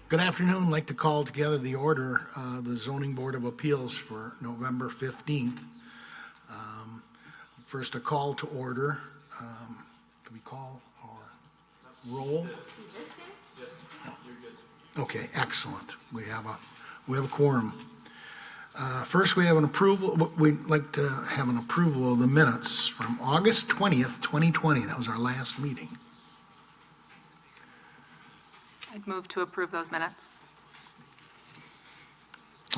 Good afternoon. I'd like to call together the order, the Zoning Board of Appeals for November 15th. First, a call to order. Do we call or roll? You just did? No. Okay, excellent. We have a quorum. First, we have an approval. We'd like to have an approval of the minutes from August 20th, 2020. That was our last meeting. I'd move to approve those minutes.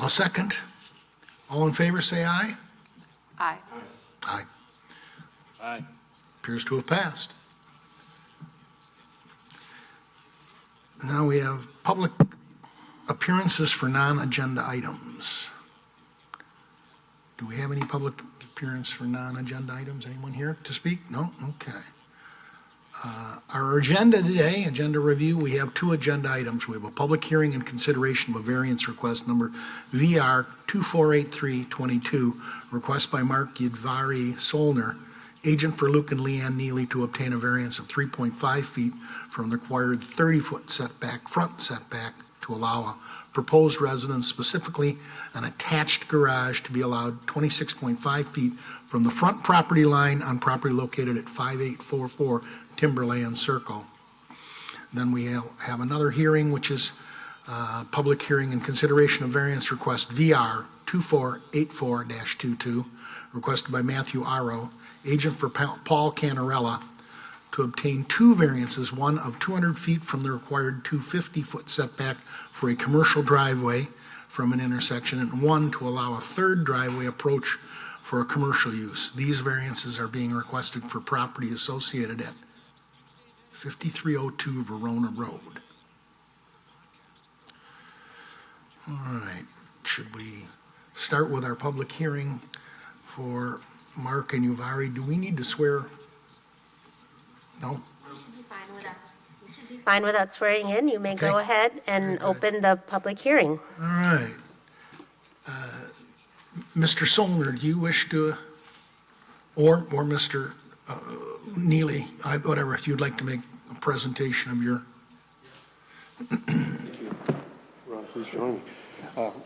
I'll second. All in favor, say aye. Aye. Aye. Aye. Appears to have passed. Now we have public appearances for non-agenda items. Do we have any public appearance for non-agenda items? Anyone here to speak? No? Okay. Our agenda today, agenda review, we have two agenda items. We have a public hearing and consideration of a variance request number VR 248322, request by Mark Yudvari Solner, agent for Luke and Leanne Neely, to obtain a variance of 3.5 feet from the required 30-foot setback, front setback, to allow a proposed residence, specifically an attached garage, to be allowed 26.5 feet from the front property line on property located at 5844 Timberland Circle. Then we have another hearing, which is public hearing and consideration of variance request VR 2484-22, requested by Matthew Arrow, agent for Paul Canarella, to obtain two variances, one of 200 feet from the required 250-foot setback for a commercial driveway from an intersection, and one to allow a third driveway approach for a commercial use. These variances are being requested for property associated at 5302 Verona Road. All right, should we start with our public hearing for Mark and Uvari? Do we need to swear? No? Fine without swearing in. You may Okay. go ahead and open the public hearing. All right. Mr. Solner, do you wish to, or Mr. Neely, whatever, if you'd like to make a presentation of your. Thank you. Ron, please join me.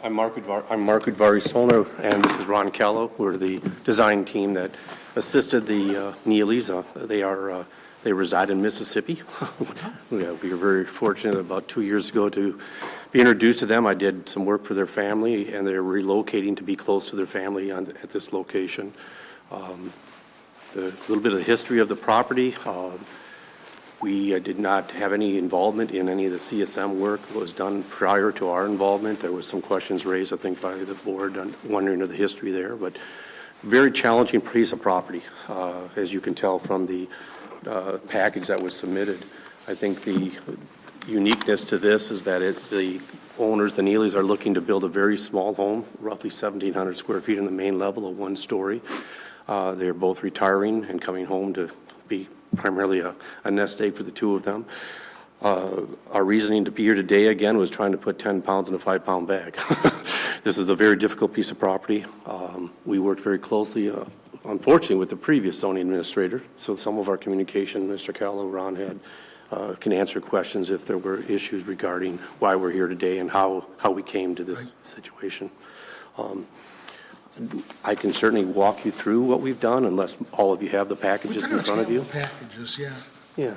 I'm Mark Udvari Solner, and this is Ron Callow. We're the design team that assisted the Neelys. They reside in Mississippi. We were very fortunate about 2 years ago to be introduced to them. I did some work for their family, and they're relocating to be close to their family at this location. A little bit of the history of the property. We did not have any involvement in any of the CSM work that was done prior to our involvement. There was some questions raised, I think, by the board wondering of the history there, but very challenging piece of property, as you can tell from the package that was submitted. I think the uniqueness to this is that the owners, the Neelys, are looking to build a very small home, roughly 1,700 square feet on the main level, of 1 story. They're both retiring and coming home to be primarily a nest egg for the two of them. Our reasoning to be here today, again, was trying to put 10 pounds in a 5-pound bag. This is a very difficult piece of property. We worked very closely, unfortunately, with the previous zoning administrator, so some of our communication, Mr. Callow, Ron had, can answer questions if there were issues regarding why we're here today and how we came to this situation. I can certainly walk you through what we've done, unless all of you have the packages in front of you. Packages, yeah. Yeah.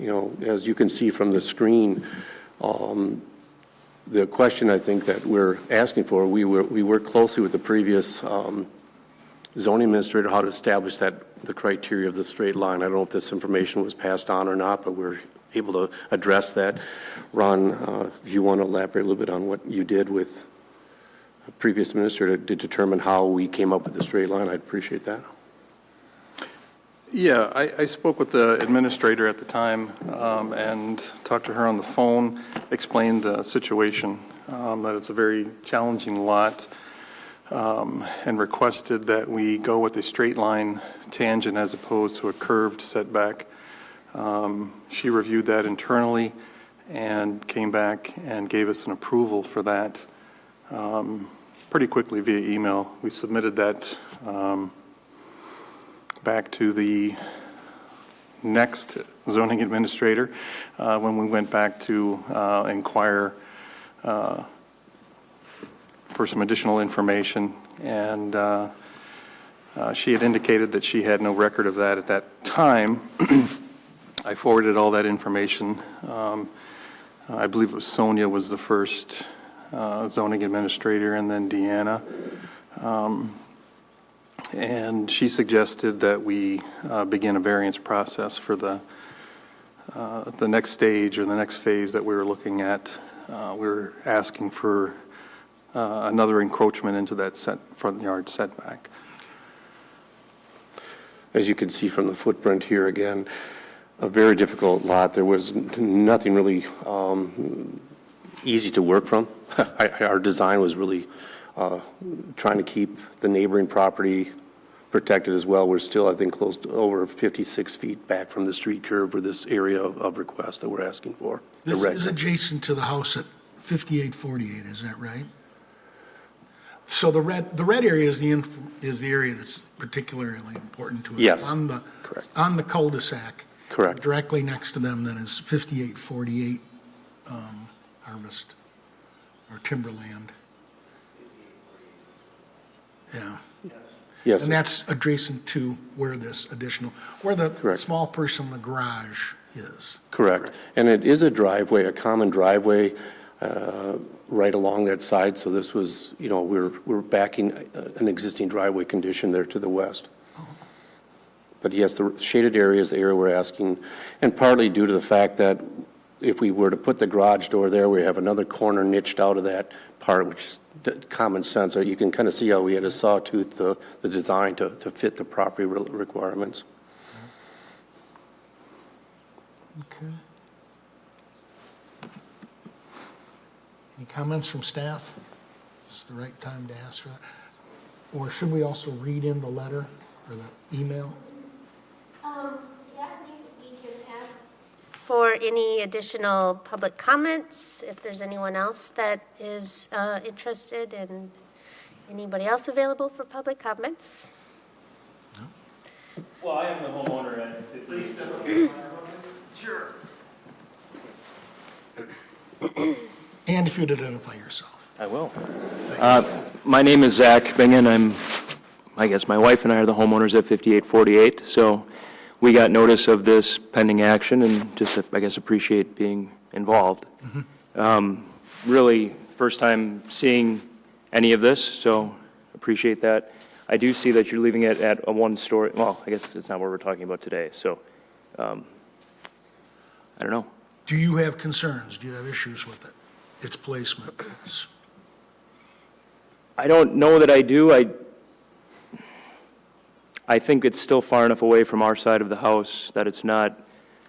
You know, as you can see from the screen, the question I think that we're asking for, we worked closely with the previous zoning administrator how to establish the criteria of the straight line. I don't know if this information was passed on or not, but we're able to address that. Ron, if you want to elaborate a little bit on what you did with the previous administrator to determine how we came up with the straight line, I'd appreciate that. Yeah, I spoke with the administrator at the time and talked to her on the phone, explained the situation, that it's a very challenging lot, and requested that we go with a straight line tangent as opposed to a curved setback. She reviewed that internally and came back and gave us an approval for that pretty quickly via email. We submitted that back to the next zoning administrator when we went back to inquire for some additional information, and she had indicated that she had no record of that at that time. I forwarded all that information. I believe it was Sonia was the first zoning administrator, and then Deanna. And she suggested that we begin a variance process for the next stage or the next phase that we were looking at. We were asking for another encroachment into that front yard setback. As you can see from the footprint here again, a very difficult lot. There was nothing really easy to work from. Our design was really trying to keep the neighboring property protected as well. We're still, I think, close to over 56 feet back from the street curb for this area of request that we're asking for. This is adjacent to the house at 5848, is that right? So the red area is the area that's particularly important to us. Yes, Correct. On the cul-de-sac. Correct. Directly next to them then is 5848 Harvest or Timberland. Yeah. Yes. And that's adjacent to where the Correct. small person in the garage is. Correct. And it is a driveway, a common driveway right along that side. So this was, we're backing an existing driveway condition there to the west. But yes, the shaded area is the area we're asking, and partly due to the fact that if we were to put the garage door there, we have another corner niched out of that part, which is common sense. You can kind of see how we had to sawtooth the design to fit the property requirements. Okay. Any comments from staff? Is this the right time to ask for that? Or should we also read in the letter or the email? Yeah, we can ask for any additional public comments, if there's anyone else that is interested, and anybody else available for public comments? Well, I am the homeowner at please step up. Sure. And if you'd identify yourself. I will. My name is Zach Bingen. I guess my wife and I are the homeowners at 5848. So we got notice of this pending action and just, I guess, appreciate being involved. Really, first time seeing any of this, so appreciate that. I do see that you're leaving it at a one-story, well, I guess it's not what we're talking about today, so I don't know. Do you have concerns? Do you have issues with it? Its placement? I don't know that I do. I think it's still far enough away from our side of the house that it's not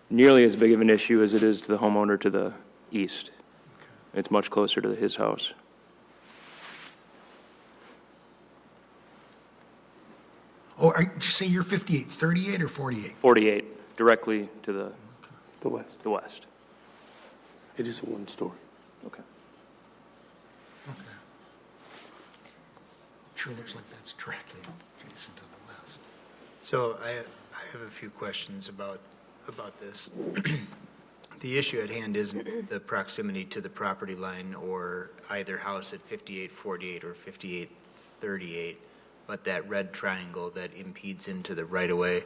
nearly as big of an issue as it is to the homeowner to the east. Okay. It's much closer to his house. Oh, did you say you're 58, 38 or 48? 48, directly to The west. the west. It is a one-story. Okay. Okay. Sure looks like that's directly adjacent to the west. So I have a few questions about this. The issue at hand isn't the proximity to the property line or either house at 5848 or 5838, but that red triangle that impedes into the right-of-way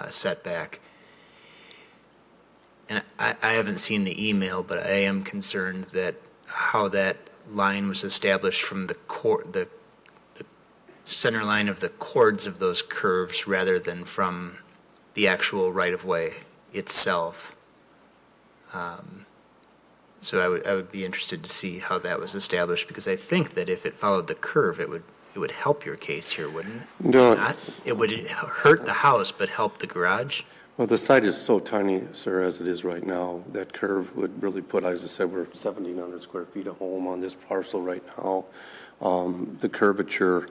setback. And I haven't seen the email, but I am concerned that how that line was established from the center line of the chords of those curves rather than from the actual right-of-way itself. So I would be interested to see how that was established, because I think that if it followed the curve, it would help your case here, wouldn't it? No. Not? It would hurt the house but help the garage? Well, the site is so tiny, sir, as it is right now. That curve would really put, as I said, we're 1,700 square feet of home on this parcel right now. The curvature,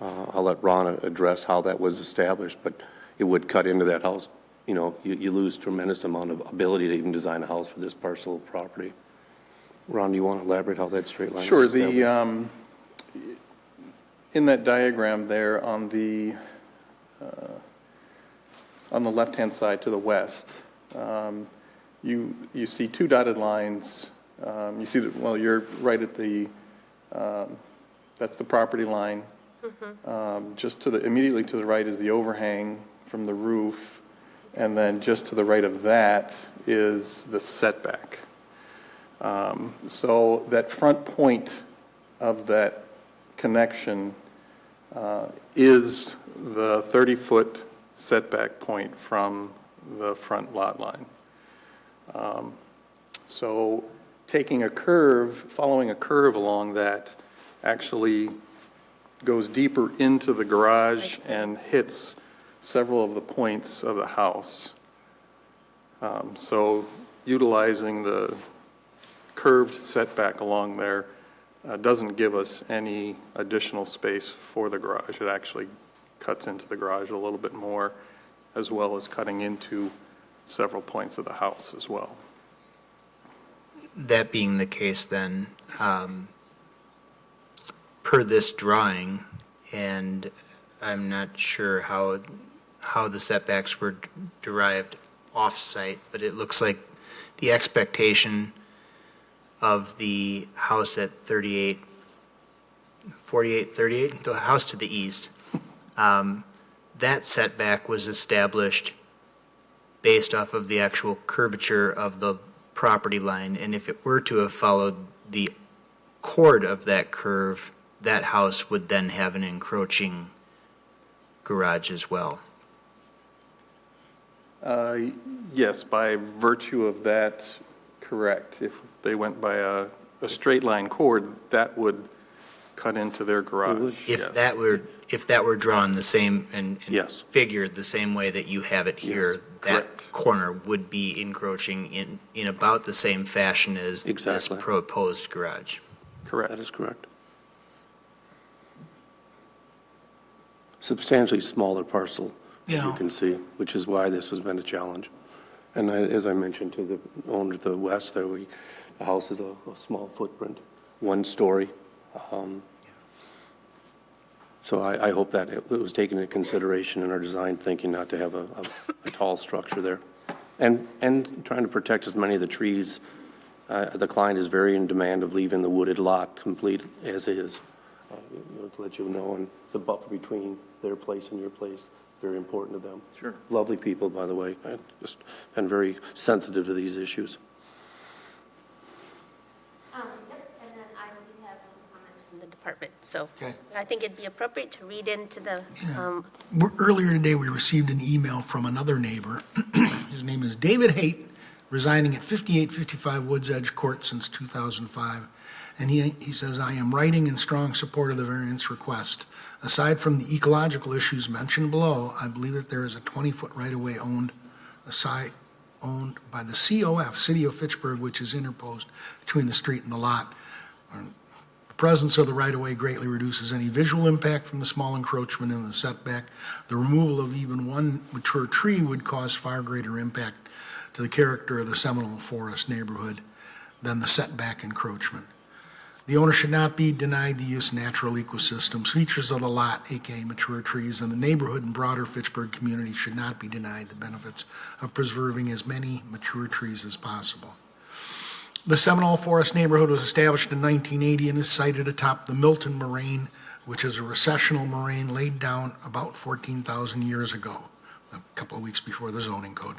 I'll let Ron address how that was established, but it would cut into that house. You lose tremendous amount of ability to even design a house for this parcel of property. Ron, do you want to elaborate how that straight line? Sure. is established? In that diagram there on the on the left-hand side to the west, you see two dotted lines. You see that, well, you're right at the, that's the property line. Just immediately to the right is the overhang from the roof, and then just to the right of that is the setback. So that front point of that connection is the 30-foot setback point from the front lot line. So taking a curve, following a curve along that actually goes deeper into the garage and hits several of the points of the house. So utilizing the curved setback along there doesn't give us any additional space for the garage. It actually cuts into the garage a little bit more, as well as cutting into several points of the house as well. That being the case, then, per this drawing, and I'm not sure how the setbacks were derived off-site, but it looks like the expectation of the house at 38, the house to the east, that setback was established based off of the actual curvature of the property line, and if it were to have followed the chord of that curve, that house would then have an encroaching garage as well. Yes, by virtue of that, correct. If they went by a straight line chord, that would cut into their garage. If yes. that were drawn the same and Yes. figured the same way that you have it here, that correct. corner would be encroaching in about the same fashion as Exactly. this proposed garage. Correct. That is correct. Substantially smaller parcel, Yeah. you can see, which is why this has been a challenge. And as I mentioned to the owner to the west there, the house is a small footprint, one story. So I hope that it was taken into consideration in our design thinking not to have a tall structure there. And trying to protect as many of the trees. The client is very in demand of leaving the wooded lot complete as is. To let you know, and the buffer between their place and your place, very important to them. Sure. Lovely people, by the way. I've just been very sensitive to these issues. And then I do have some comments from the department, so Okay. I think it'd be appropriate to read into the, Earlier today, we received an email from another neighbor. His name is David Haight, residing at 5855 Woods Edge Court since 2005. And he says, I am writing in strong support of the variance request. Aside from the ecological issues mentioned below, I believe that there is a 20-foot right-of-way owned by the COF, City of Fitchburg, which is interposed between the street and the lot. The presence of the right-of-way greatly reduces any visual impact from the small encroachment in the setback. The removal of even one mature tree would cause far greater impact to the character of the Seminole Forest neighborhood than the setback encroachment. The owner should not be denied the use of natural ecosystems, features of the lot, aka mature trees, and the neighborhood and broader Fitchburg community should not be denied the benefits of preserving as many mature trees as possible. The Seminole Forest neighborhood was established in 1980 and is sited atop the Milton Moraine, which is a recessional moraine laid down about 14,000 years ago, a couple of weeks before the zoning code.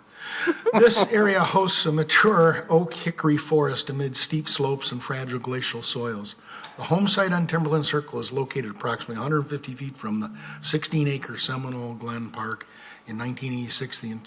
This area hosts a mature oak hickory forest amid steep slopes and fragile glacial soils. The home site on Timberland Circle is located approximately 150 feet from the 16-acre Seminole Glen Park. In 1986, the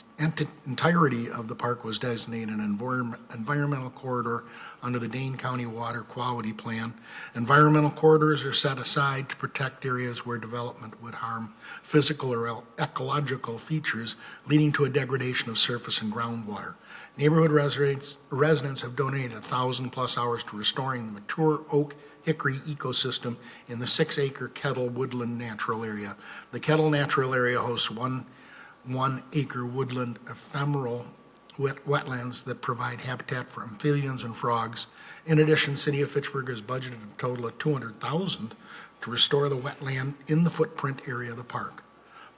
entirety of the park was designated an environmental corridor under the Dane County Water Quality Plan. Environmental corridors are set aside to protect areas where development would harm physical or ecological features, leading to a degradation of surface and groundwater. Neighborhood residents have donated 1,000+ hours to restoring the mature oak hickory ecosystem in the 6-acre Kettle Woodland Natural Area. The Kettle Natural Area hosts one-acre woodland ephemeral wetlands that provide habitat for amphibians and frogs. In addition, City of Fitchburg has budgeted a total of $200,000 to restore the wetland in the footprint area of the park.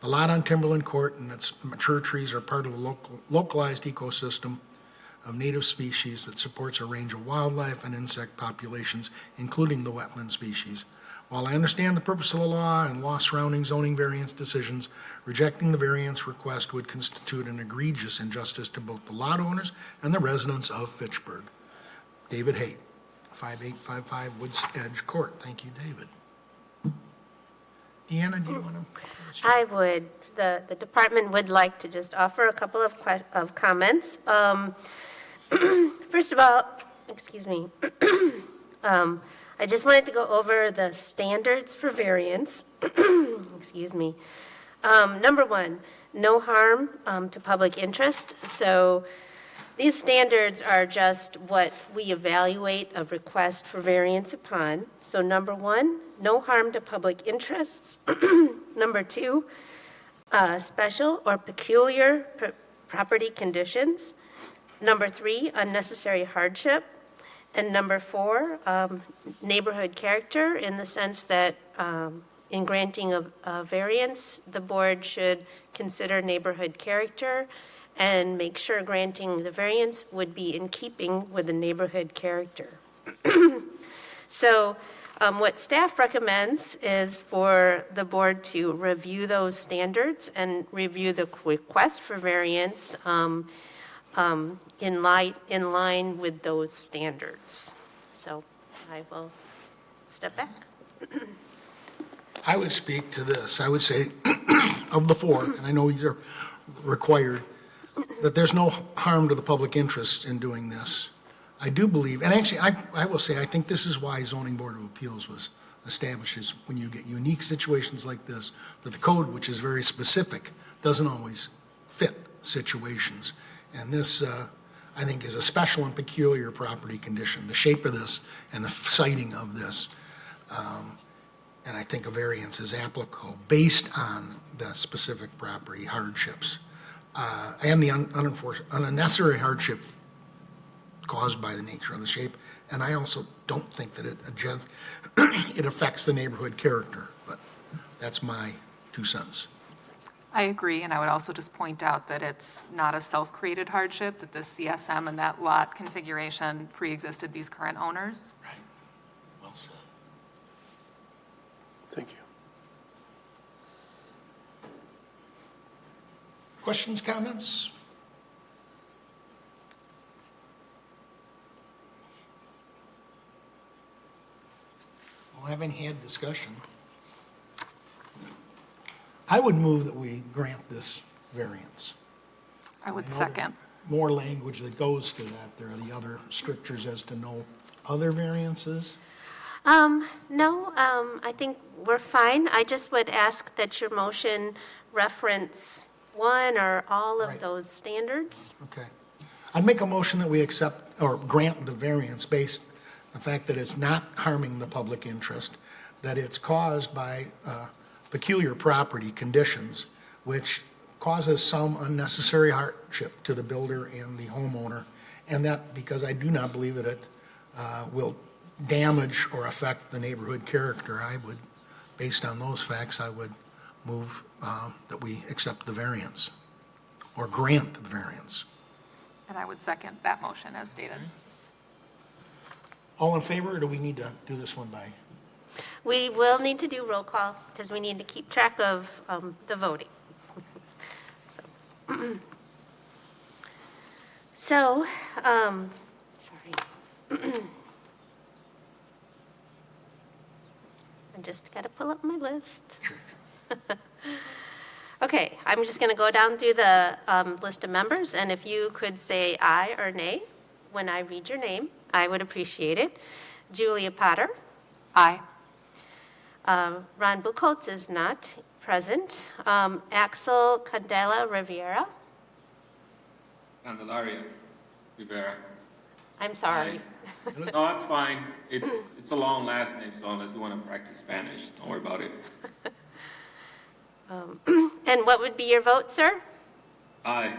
The lot on Timberland Court and its mature trees are part of the localized ecosystem of native species that supports a range of wildlife and insect populations, including the wetland species. While I understand the purpose of the law and law surrounding zoning variance decisions, rejecting the variance request would constitute an egregious injustice to both the lot owners and the residents of Fitchburg. David Haight, 5855 Woods Edge Court. Thank you, David. Deanna, do you want to? I would. The department would like to just offer a couple of comments. First of all, excuse me, I just wanted to go over the standards for variance. Excuse me. Number one, no harm to public interest. So these standards are just what we evaluate a request for variance upon. So number one, no harm to public interests. Number two, special or peculiar property conditions. Number three, unnecessary hardship. And number four, neighborhood character, in the sense that in granting a variance, the board should consider neighborhood character and make sure granting the variance would be in keeping with the neighborhood character. So what staff recommends is for the board to review those standards and review the request for variance in line with those standards. So I will step back. I would speak to this. I would say, of the four, and I know these are required, that there's no harm to the public interest in doing this. I do believe, and actually, I will say, I think this is why Zoning Board of Appeals was established, is when you get unique situations like this, that the code, which is very specific, doesn't always fit situations. And this, I think, is a special and peculiar property condition, the shape of this and the siting of this. And I think a variance is applicable based on the specific property hardships and the unnecessary hardship caused by the nature of the shape. And I also don't think that it affects the neighborhood character, but that's my 2 cents. I agree, and I would also just point out that it's not a self-created hardship, that the CSM and that lot configuration pre-existed these current owners. Right. Well said. Thank you. Questions, comments? Well, having had discussion, I would move that we grant this variance. I would I know second. there's more language that goes to that. There are the other strictures as to no other variances. No, I think we're fine. I just would ask that your motion reference one or all of Right. those standards. Okay. I'd make a motion that we accept or grant the variance based on the fact that it's not harming the public interest, that it's caused by peculiar property conditions, which causes some unnecessary hardship to the builder and the homeowner, and that because I do not believe that it will damage or affect the neighborhood character, based on those facts, I would move that we accept the variance or grant the variance. And I would second that motion as stated. All in favor, or do we need to do this one by? We will need to do roll call because we need to keep track of the voting. So, sorry. I just got to pull up my list. Okay, I'm just going to go down through the list of members, and if you could say aye or nay when I read your name, I would appreciate it. Julia Potter. Aye. Ron Buchholz is not present. Axel Candela Rivera. Candelaria Rivera. I'm sorry. No, that's fine. It's a long last name, so unless you want to practice Spanish, don't worry about it. And what would be your vote, sir? Aye.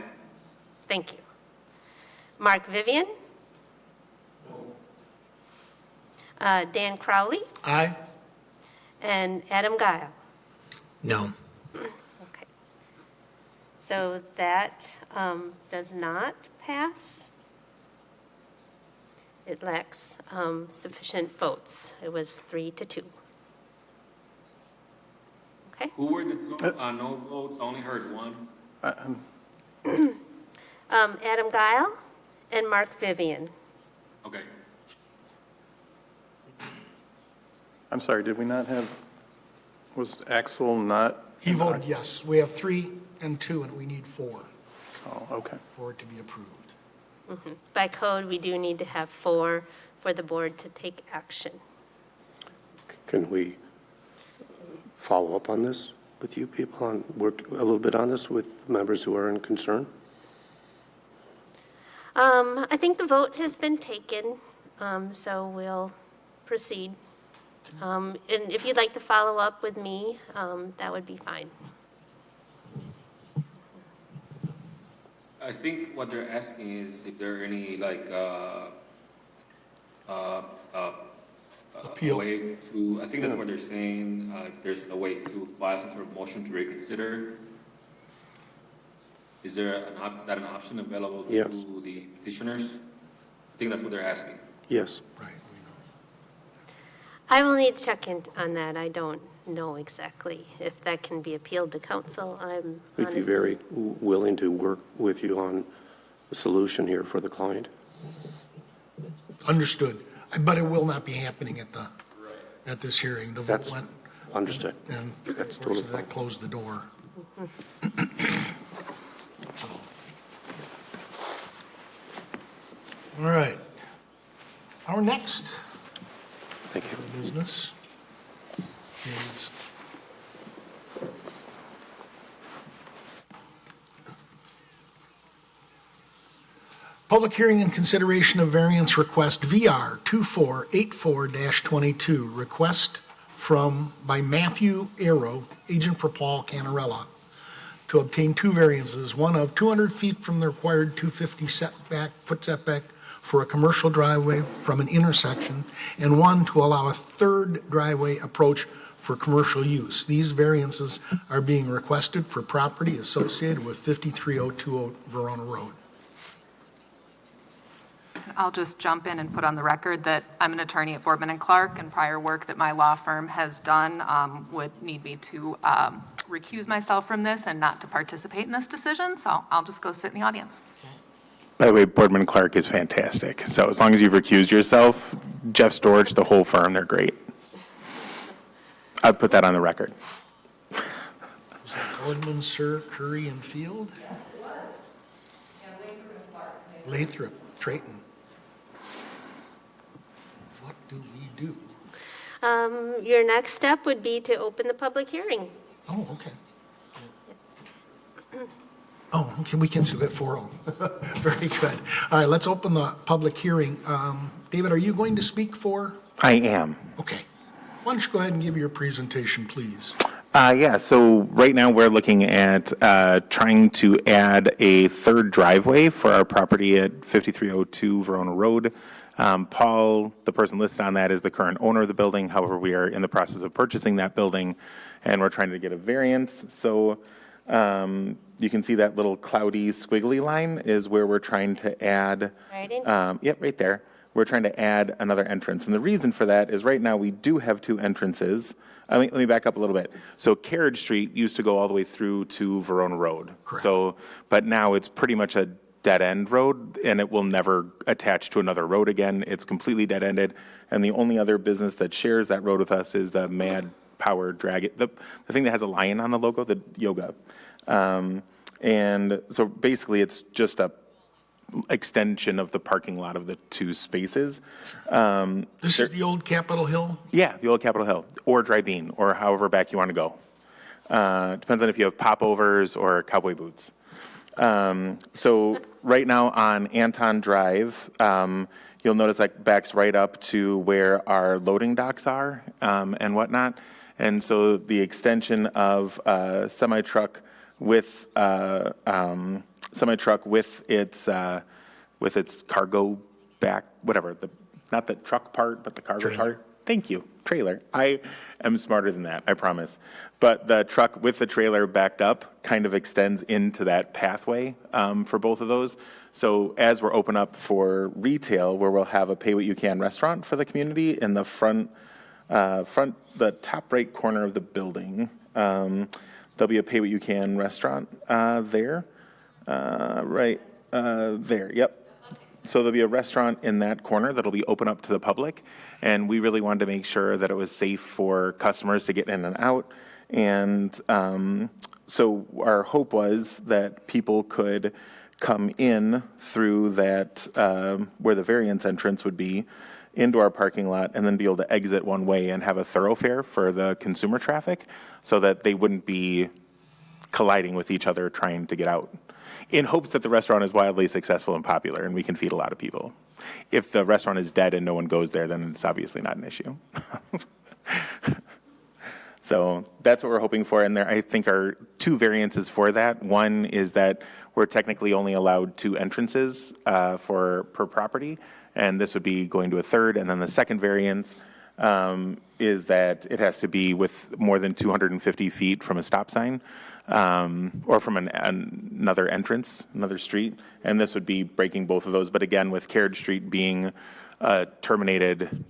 Thank you. Mark Vivian? Dan Crowley? Aye. And Adam Guile? No. Okay. So that does not pass. It lacks sufficient votes. It was 3-2. Okay. Who were the two, no votes? I only heard one. Adam Guile and Mark Vivian. Okay. I'm sorry, did we not have, was Axel not? He voted yes. We have 3 and 2, and we need 4 Oh, okay. for it to be approved. By code, we do need to have 4 for the board to take action. Can we follow up on this with you people, on work a little bit on this with members who are in concern? I think the vote has been taken, so we'll proceed. And if you'd like to follow up with me, that would be fine. I think what they're asking is if there are any, like, Appeal. a way to, I think that's what they're saying, there's a way to file some sort of motion to reconsider. Is that an option available Yes. to the petitioners? I think that's what they're asking. Yes. Right, we know. I will need to check in on that. I don't know exactly if that can be appealed to council. I'm We'd be honestly- very willing to work with you on a solution here for the client. Understood. But it will not be happening at this hearing. The vote That's went, understood. and That's of course, totally fine. that closed the door. So. All right. Our next Thank you. business is public hearing and consideration of variance request VR 2484-22, request by Matthew Arrow, agent for Paul Canarella, to obtain 2 variances, one of 200 feet from the required 250 foot setback for a commercial driveway from an intersection, and one to allow a third driveway approach for commercial use. These variances are being requested for property associated with 53020 Verona Road. I'll just jump in and put on the record that I'm an attorney at Boardman & Clark, and prior work that my law firm has done would need me to recuse myself from this and not to participate in this decision, so I'll just go sit in the audience. By the way, Boardman & Clark is fantastic. So as long as you've recused yourself, Jeff Storch, the whole firm, they're great. I'd put that on the record. Was that Goldman, Sir, Curry, and Field? Yeah, it was. And Lathrop and Clark. Lathrop, Trayton. What do we do? Your next step would be to open the public hearing. Oh, okay. Oh, okay, we can do it 4-0. Very good. All right, let's open the public hearing. David, are you going to speak for? I am. Okay. Why don't you go ahead and give your presentation, please? Yeah, so right now we're looking at trying to add a third driveway for our property at 5302 Verona Road. Paul, the person listed on that, is the current owner of the building. However, we are in the process of purchasing that building, and we're trying to get a variance. So you can see that little cloudy squiggly line is where we're trying to add. Right in? Yep, right there. We're trying to add another entrance. And the reason for that is right now we do have 2 entrances. Let me back up a little bit. So Carriage Street used to go all the way through to Verona Road. Correct. So, but now it's pretty much a dead-end road, and it will never attach to another road again. It's completely dead-ended. And the only other business that shares that road with us is the Mad Power Dragon, the thing that has a lion on the logo, the yoga. And so basically it's just a extension of the parking lot of the 2 spaces. This is the old Capitol Hill? Yeah, the old Capitol Hill, or Dry Bean, or however back you want to go. Depends on if you have popovers or cowboy boots. So right now on Anton Drive, you'll notice that backs right up to where our loading docks are and whatnot. And so the extension of semi-truck with its cargo back, whatever, not the truck part, but the cargo Trailer. part. Thank you. Trailer. I am smarter than that, I promise. But the truck with the trailer backed up kind of extends into that pathway for both of those. So as we're open up for retail, where we'll have a pay what you can restaurant for the community in the the top right corner of the building, there'll be a pay what you can restaurant there. Right there, yep. So there'll be a restaurant in that corner that'll be open up to the public, and we really wanted to make sure that it was safe for customers to get in and out. And so our hope was that people could come in through that, where the variance entrance would be, into our parking lot, and then be able to exit one way and have a thoroughfare for the consumer traffic so that they wouldn't be colliding with each other trying to get out, in hopes that the restaurant is wildly successful and popular and we can feed a lot of people. If the restaurant is dead and no one goes there, then it's obviously not an issue. So that's what we're hoping for. And there, I think, are two variances for that. One is that we're technically only allowed 2 entrances per property, and this would be going to a third. And then the second variance is that it has to be with more than 250 feet from a stop sign. Or from another entrance, another street, and this would be breaking both of those. But again, with Carriage Street being a terminated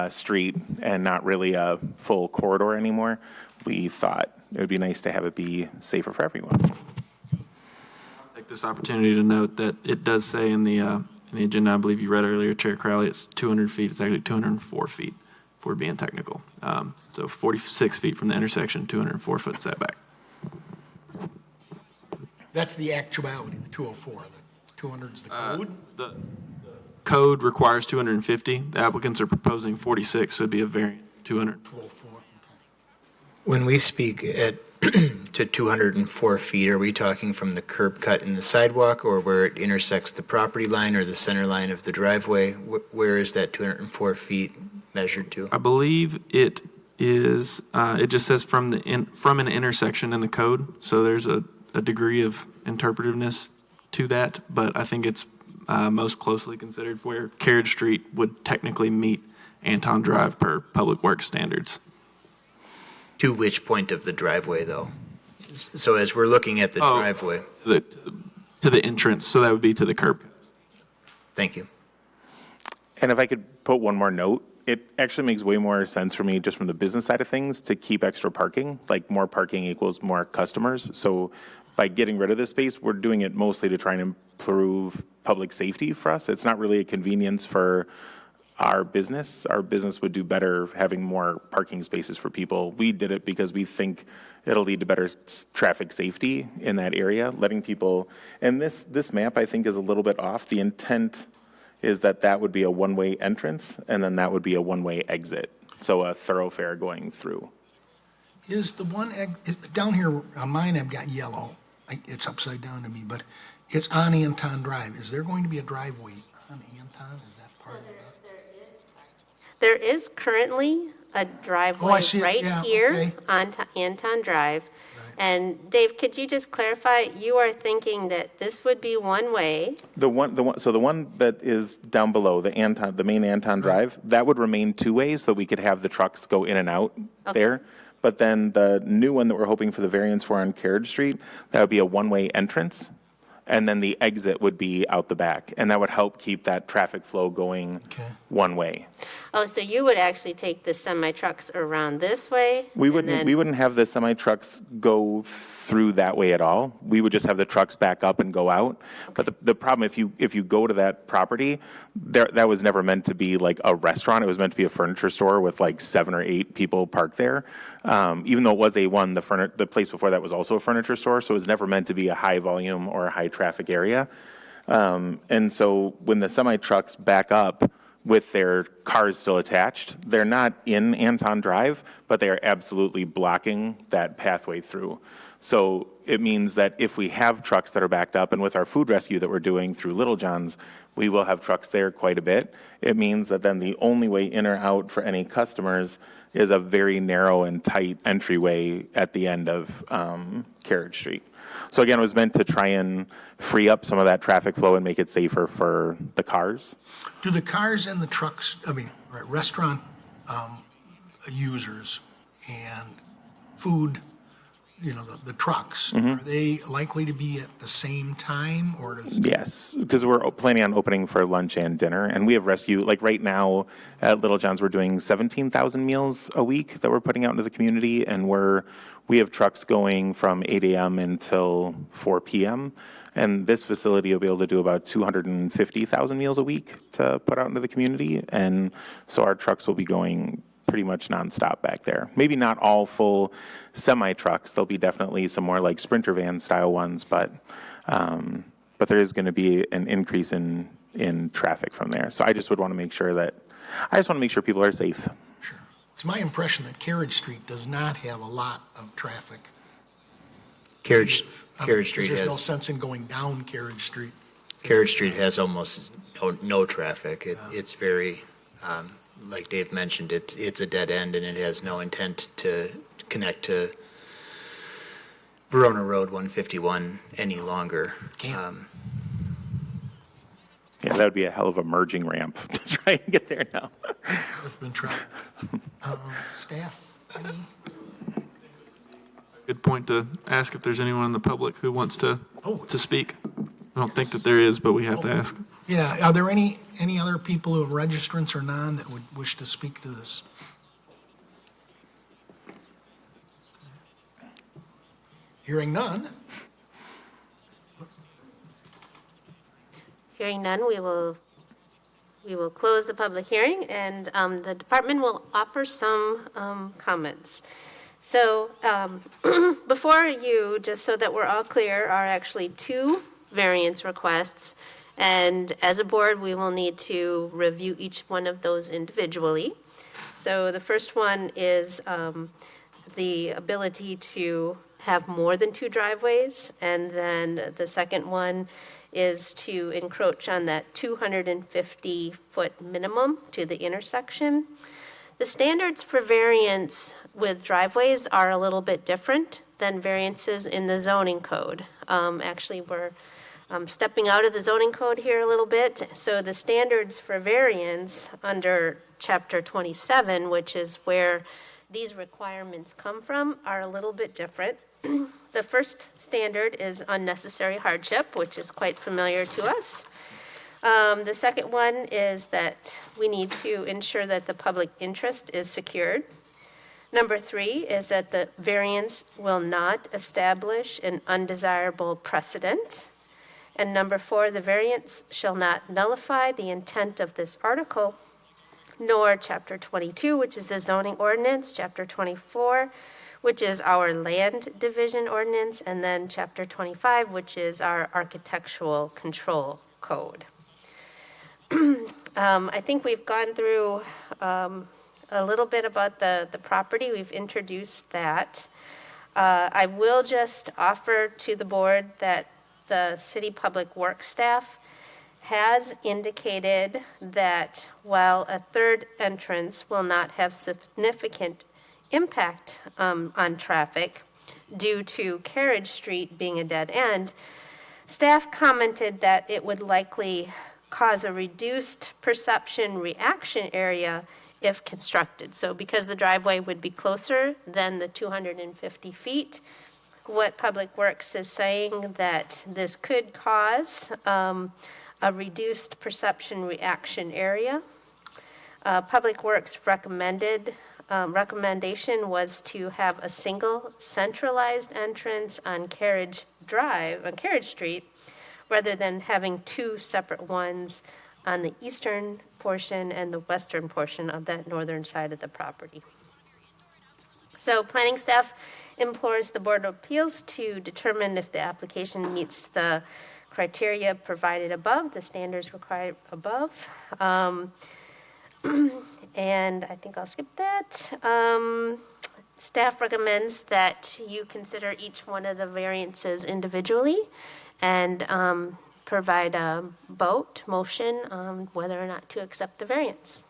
street and not really a full corridor anymore, we thought it would be nice to have it be safer for everyone. I'll take this opportunity to note that it does say in the agenda, I believe you read earlier, Chair Crowley, it's 200 feet. It's actually 204 feet, if we're being technical. So 46 feet from the intersection, 204-foot setback. That's the actuality, the 204. The 200 is the code? The code requires 250. The applicants are proposing 46, so it'd be a variant, 200. 204, okay. When we speak to 204 feet, are we talking from the curb cut in the sidewalk, or where it intersects the property line or the center line of the driveway? Where is that 204 feet measured to? I believe it is, it just says from an intersection in the code, so there's a degree of interpretiveness to that, but I think it's most closely considered where Carriage Street would technically meet Anton Drive per public works standards. To which point of the driveway, though? So as we're looking at the driveway. To the entrance, so that would be to the curb. Thank you. And if I could put one more note, it actually makes way more sense for me just from the business side of things to keep extra parking. Like, more parking equals more customers. So by getting rid of this space, we're doing it mostly to try and improve public safety for us. It's not really a convenience for our business. Our business would do better having more parking spaces for people. We did it because we think it'll lead to better traffic safety in that area, letting people, and this map I think is a little bit off. The intent is that would be a one-way entrance, and then that would be a one-way exit. So a thoroughfare going through. Is the one, down here on mine I've got yellow. It's upside down to me, but it's on Anton Drive. Is there going to be a driveway on Anton? Is that part of that? There is currently a driveway I see it. right Yeah, here okay. on Anton Drive. And Dave, could you just clarify, you are thinking that this would be one way? So the one that is down below, the main Anton Drive, that would remain 2 ways, so we could have the trucks go in and out there. But then the new one that we're hoping for the variance for on Carriage Street, that would be a one-way entrance, and then the exit would be out the back, and that would help keep that traffic flow going one way. Oh, so you would actually take the semi-trucks around this way? We wouldn't have the semi-trucks go through that way at all. We would just have the trucks back up and go out. But the problem, if you go to that property, that was never meant to be like a restaurant. It was meant to be a furniture store with like 7 or 8 people parked there. Even though it was the place before that was also a furniture store, so it was never meant to be a high volume or a high traffic area. And so when the semi-trucks back up with their cars still attached, they're not in Anton Drive, but they are absolutely blocking that pathway through. So it means that if we have trucks that are backed up, and with our food rescue that we're doing through Little John's, we will have trucks there quite a bit. It means that then the only way in or out for any customers is a very narrow and tight entryway at the end of Carriage Street. So again, it was meant to try and free up some of that traffic flow and make it safer for the cars. Do the cars and the trucks, restaurant users and food, the trucks, Mm-hmm. are they likely to be at the same time, or does? Yes, because we're planning on opening for lunch and dinner, and we have rescue, like right now at Little John's, we're doing 17,000 meals a week that we're putting out into the community, and we have trucks going from 8 a.m. until 4 p.m., and this facility will be able to do about 250,000 meals a week to put out into the community, and so our trucks will be going pretty much nonstop back there. Maybe not all full semi trucks. There'll be definitely some more like Sprinter van style ones, but there is going to be an increase in traffic from there. So I just would want to make sure people are safe. Sure. It's my impression that Carriage Street does not have a lot of traffic. Carriage Street Street There's no has, sense in going down Carriage Street. Carriage Street has almost no traffic. It's very, like Dave mentioned, it's a dead end, and it has no intent to connect to Verona Road 151 any longer. Can't. Yeah, that would be a hell of a merging ramp to try and get there now. It's been tried. Staff, any? Good point to ask if there's anyone in the public who wants to Oh. speak. I don't think that there is, but we have to ask. Yeah, are there any other people who are registrants or non that would wish to speak to this? Hearing none, Hearing none, we will close the public hearing, and the department will offer some comments. So before you, just so that we're all clear, are actually two variance requests. And as a board, we will need to review each one of those individually. So the first one is the ability to have more than two driveways. And then the second one is to encroach on that 250-foot minimum to the intersection. The standards for variance with driveways are a little bit different than variances in the zoning code. Actually, we're stepping out of the zoning code here a little bit. So the standards for variance under Chapter 27, which is where these requirements come from, are a little bit different. The first standard is unnecessary hardship, which is quite familiar to us. The second one is that we need to ensure that the public interest is secured. Number 3 is that the variance will not establish an undesirable precedent. And number 4, the variance shall not nullify the intent of this article, nor Chapter 22, which is the zoning ordinance, Chapter 24, which is our land division ordinance, and then Chapter 25, which is our architectural control code. I think we've gone through a little bit about the property. We've introduced that. I will just offer to the board that the city public works staff has indicated that while a third entrance will not have significant impact on traffic due to Carriage Street being a dead end, staff commented that it would likely cause a reduced perception reaction area if constructed. So because the driveway would be closer than the 250 feet, what Public Works is saying that this could cause a reduced perception reaction area. Public Works recommendation was to have a single centralized entrance on Carriage Street, rather than having two separate ones on the eastern portion and the western portion of that northern side of the property. So planning staff implores the Board of Appeals to determine if the application meets the criteria provided above, the standards required above. And I think I'll skip that. Staff recommends that you consider each one of the variances individually and provide a motion on whether or not to accept the variance.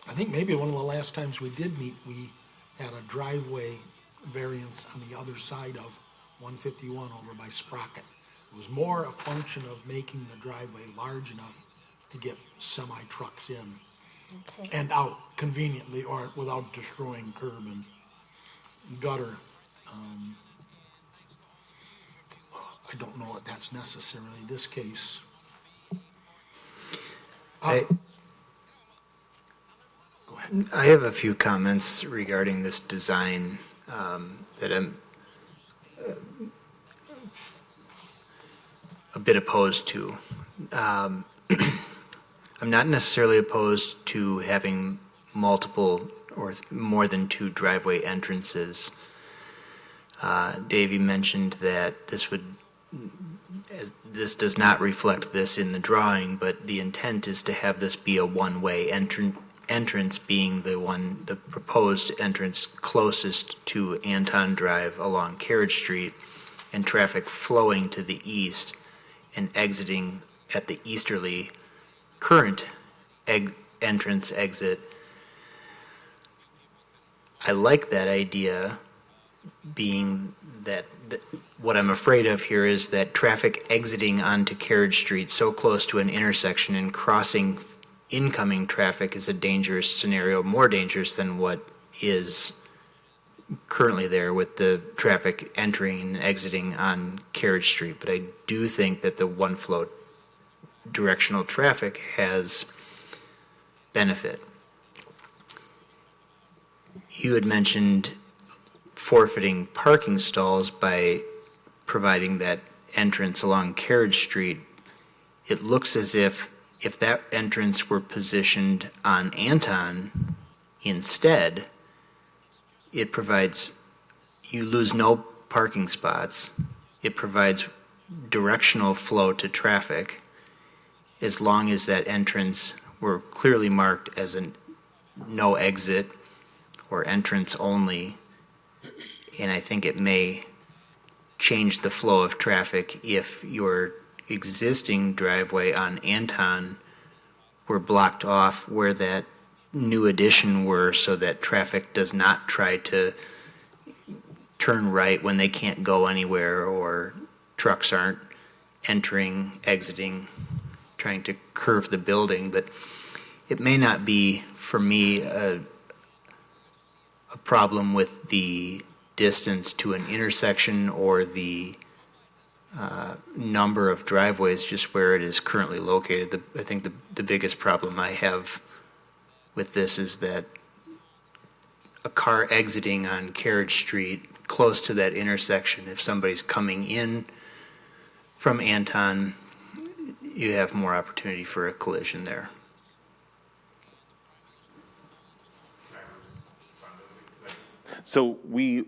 I think maybe one of the last times we did meet, we had a driveway variance on the other side of 151 over by Sprocket. It was more a function of making the driveway large enough to get semi-trucks in. Okay. and out conveniently or without destroying curb and gutter. I don't know that that's necessarily this case. I Go ahead. I have a few comments regarding this design that I'm a bit opposed to. I'm not necessarily opposed to having multiple or more than two driveway entrances. Dave, you mentioned that this does not reflect this in the drawing, but the intent is to have this be a one-way entrance being the proposed entrance closest to Anton Drive along Carriage Street, and traffic flowing to the east and exiting at the easterly current entrance exit. I like that idea, being that what I'm afraid of here is that traffic exiting onto Carriage Street so close to an intersection and crossing incoming traffic is a dangerous scenario, more dangerous than what is currently there with the traffic entering and exiting on Carriage Street. But I do think that the one flow directional traffic has benefit. You had mentioned forfeiting parking stalls by providing that entrance along Carriage Street. It looks as if that entrance were positioned on Anton instead, it provides, you lose no parking spots. It provides directional flow to traffic as long as that entrance were clearly marked as a no exit or entrance only. And I think it may change the flow of traffic if your existing driveway on Anton were blocked off where that new addition were, so that traffic does not try to turn right when they can't go anywhere, or trucks aren't entering, exiting, trying to curve the building. But it may not be, for me, a problem with the distance to an intersection or the number of driveways, just where it is currently located. I think the biggest problem I have with this is that a car exiting on Carriage Street close to that intersection, if somebody's coming in from Anton, you have more opportunity for a collision there. So we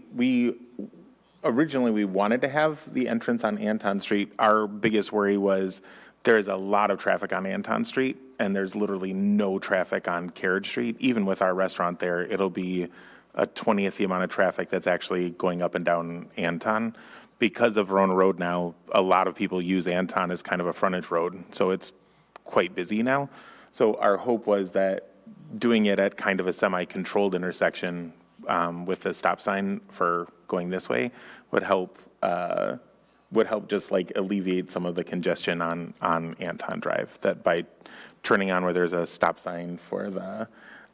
originally wanted to have the entrance on Anton Street. Our biggest worry was there's a lot of traffic on Anton Street, and there's literally no traffic on Carriage Street. Even with our restaurant there, it'll be a 20th the amount of traffic that's actually going up and down Anton. Because of Verona Road now, a lot of people use Anton as kind of a frontage road, so it's quite busy now. So our hope was that doing it at kind of a semi-controlled intersection with a stop sign for going this way would help just like alleviate some of the congestion on Anton Drive, that by turning on where there's a stop sign for the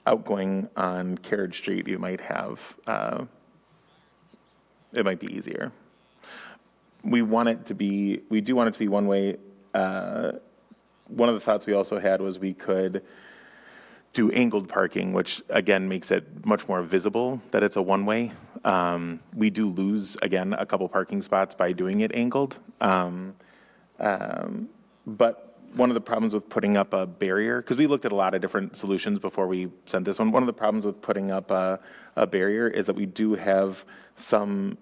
outgoing on Carriage Street, you might have, it might be easier. We do want it to be one way. One of the thoughts we also had was we could do angled parking, which again makes it much more visible that it's a one-way. We do lose, again, a couple parking spots by doing it angled. But one of the problems with putting up a barrier, because we looked at a lot of different solutions before we sent this one, one of the problems with putting up a barrier is that we do have some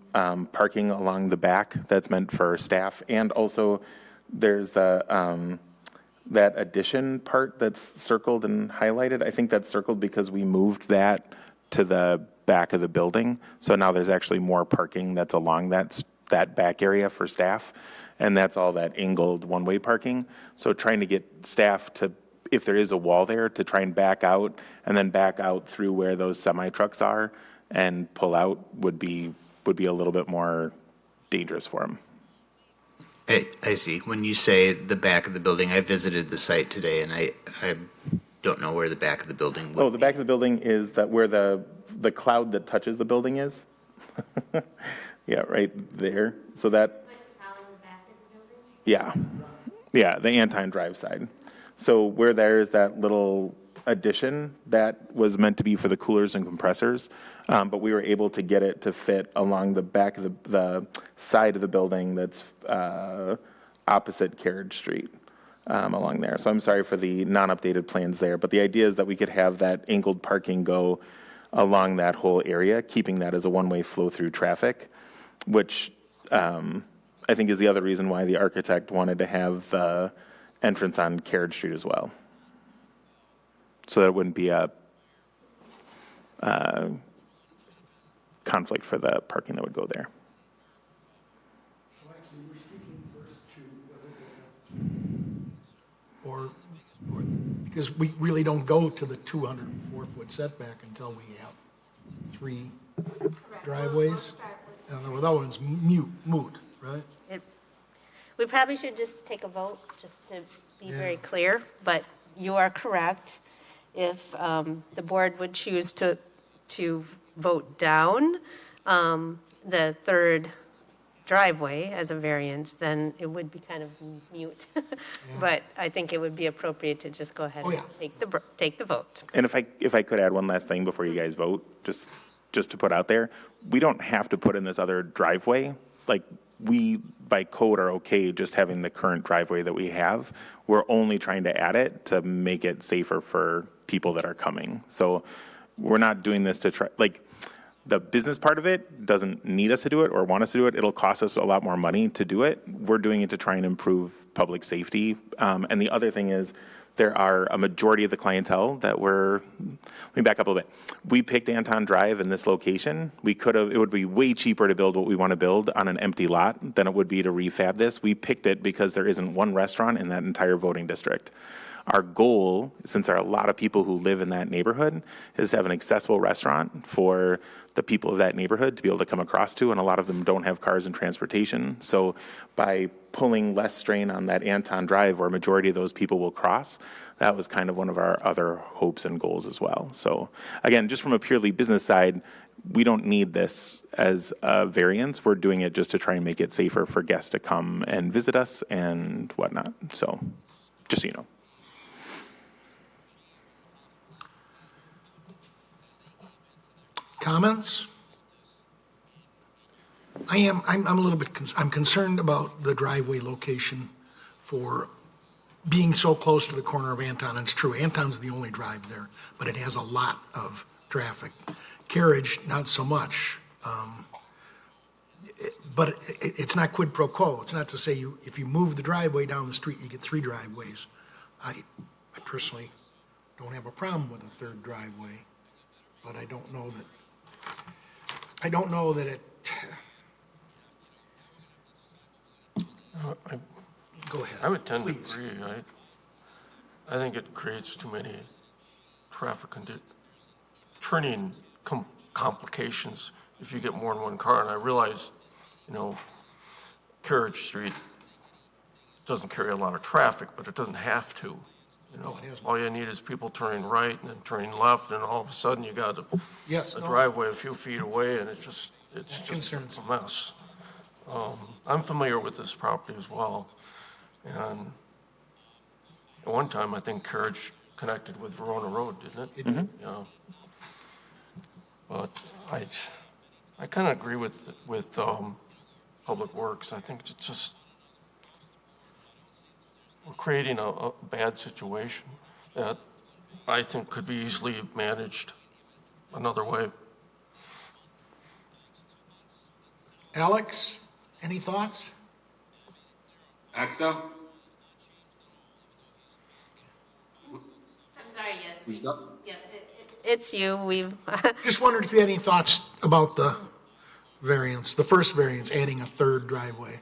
parking along the back that's meant for staff, and also there's the that addition part that's circled and highlighted. I think that's circled because we moved that to the back of the building. So now there's actually more parking that's along that back area for staff. And that's all that angled one-way parking. So trying to get staff to, if there is a wall there, to try and back out and then back out through where those semi-trucks are and pull out would be a little bit more dangerous for them. I see. When you say the back of the building, I visited the site today, and don't know where the back of the building would Oh, the back of the building is that where the cloud that touches the building is? Yeah, right there. So that, yeah, yeah, the Anton Drive side. So where there's that little addition, that was meant to be for the coolers and compressors, but we were able to get it to fit along the back of the side of the building that's opposite Carriage Street. Along there. So I'm sorry for the non-updated plans there, but the idea is that we could have that angled parking go along that whole area, keeping that as a one-way flow-through traffic, which I think is the other reason why the architect wanted to have the entrance on Carriage Street as well. So that it wouldn't be a conflict for the parking that would go there. Actually, we're speaking first to or because we really don't go to the 204-foot setback until we have 3 driveways. Well, that one's moot, right? We probably should just take a vote, just to be very clear, but you are correct. If the board would choose to vote down the third driveway as a variance, then it would be kind of mute. But I think it would be appropriate to just go ahead and take the vote. And if I could add one last thing before you guys vote, just to put out there, we don't have to put in this other driveway. Like, we, by code, are okay just having the current driveway that we have. We're only trying to add it to make it safer for people that are coming. So we're not doing this to try, like, the business part of it doesn't need us to do it or want us to do it. It'll cost us a lot more money to do it. We're doing it to try and improve public safety. And the other thing is, there are a majority of the clientele that let me back up a little bit. We picked Anton Drive in this location. It would be way cheaper to build what we want to build on an empty lot than it would be to refab this. We picked it because there isn't one restaurant in that entire voting district. Our goal, since there are a lot of people who live in that neighborhood, is to have an accessible restaurant for the people of that neighborhood to be able to come across to, and a lot of them don't have cars and transportation. So by pulling less strain on that Anton Drive, where a majority of those people will cross, that was kind of one of our other hopes and goals as well. So again, just from a purely business side, we don't need this as a variance. We're doing it just to try and make it safer for guests to come and visit us and whatnot. So just so you know. Comments? I'm a little bit, I'm concerned about the driveway location for being so close to the corner of Anton. And it's true, Anton's the only drive there, but it has a lot of traffic. Carriage, not so much. But it's not quid pro quo. It's not to say if you move the driveway down the street, you get 3 driveways. I personally don't have a problem with a third driveway, but I don't know that it. Go ahead. I would tend please. to agree. I think it creates too many traffic turning complications if you get more than one car. And I realize, Carriage Street doesn't carry a lot of traffic, but it doesn't have to. All you need is people turning right and then turning left, and all of a sudden you got a driveway a few feet away, and it's just a mess. I'm familiar with this property as well, and at one time I think Carriage connected with Verona Road, didn't it? Mm-hmm. Yeah. But I kind of agree with Public Works. I think it's just we're creating a bad situation that I think could be easily managed another way. Alex, any thoughts? Axel? I'm sorry, yes. Who's up? Yeah, it's you. We've. Just wondered if you had any thoughts about the variance, the first variance, adding a third driveway.